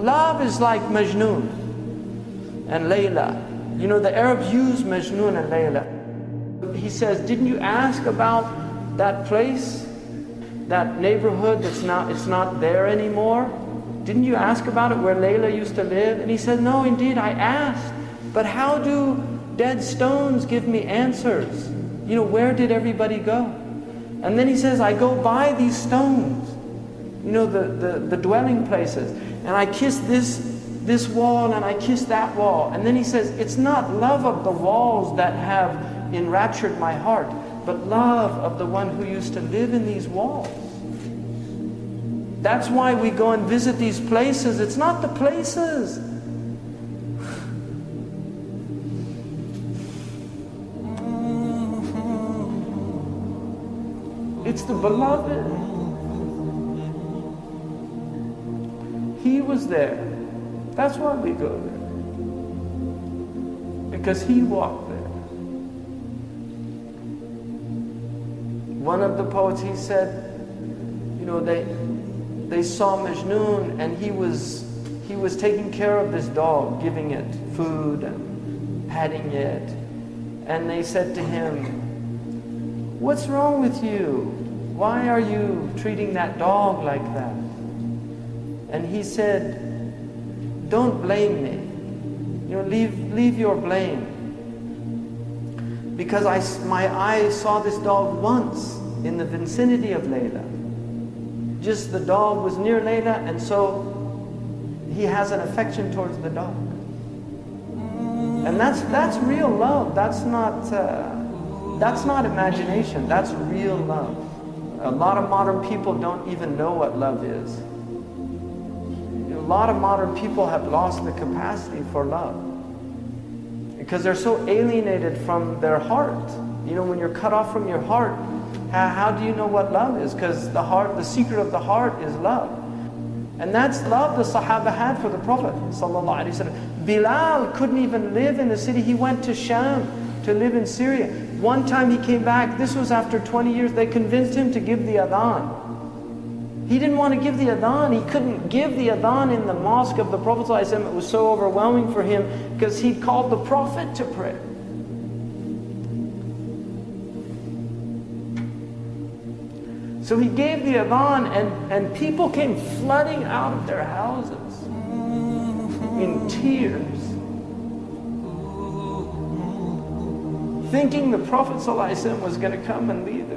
Love is like Majnun and Layla. You know, the Arabs use Majnun and Layla. He says, didn't you ask about that place, that neighborhood it's not there anymore? Didn't you ask about it where Layla used to live? And he said, no, indeed, I asked. But how do dead stones give me answers? You know, where did everybody go? And then he says, I go by these stones, you know, the dwelling places, and I kiss this wall and I kiss that wall. And then he says, it's not love of the walls that have enraptured my heart, but love of the one who used to live in these walls. That's why we go and visit these places. It's not the places. It's the beloved. He was there. That's why we go there. Because he walked there. One of the poets, he said, you know, they saw Majnun and he was taking care of this dog, giving it food and patting it. And they said to him, what's wrong with you? Why are you treating that dog like that? And he said, don't blame me. You know, leave your blame. Because my eye saw this dog once in the vicinity of Layla. Just the dog was near Layla, and so he has an affection towards the dog. And that's real love. That's not imagination. That's real love. A lot of modern people don't even know what love is. A lot of modern people have lost the capacity for love because they're so alienated from their heart. You know, when you're cut off from your heart, how do you know what love is? Because the heart, the secret of the heart is love. And that's love the Sahaba had for the Prophet ﷺ. Bilal couldn't even live in the city. He went to Sham to live in Syria. One time he came back, this was after 20 years, they convinced him to give the adhan. He didn't want to give the adhan. He couldn't give the adhan in the mosque of the Prophet ﷺ. It was so overwhelming for him because he'd called the Prophet to pray. So he gave the adhan and people came flooding out of their houses in tears, thinking the Prophet ﷺ was going to come and lead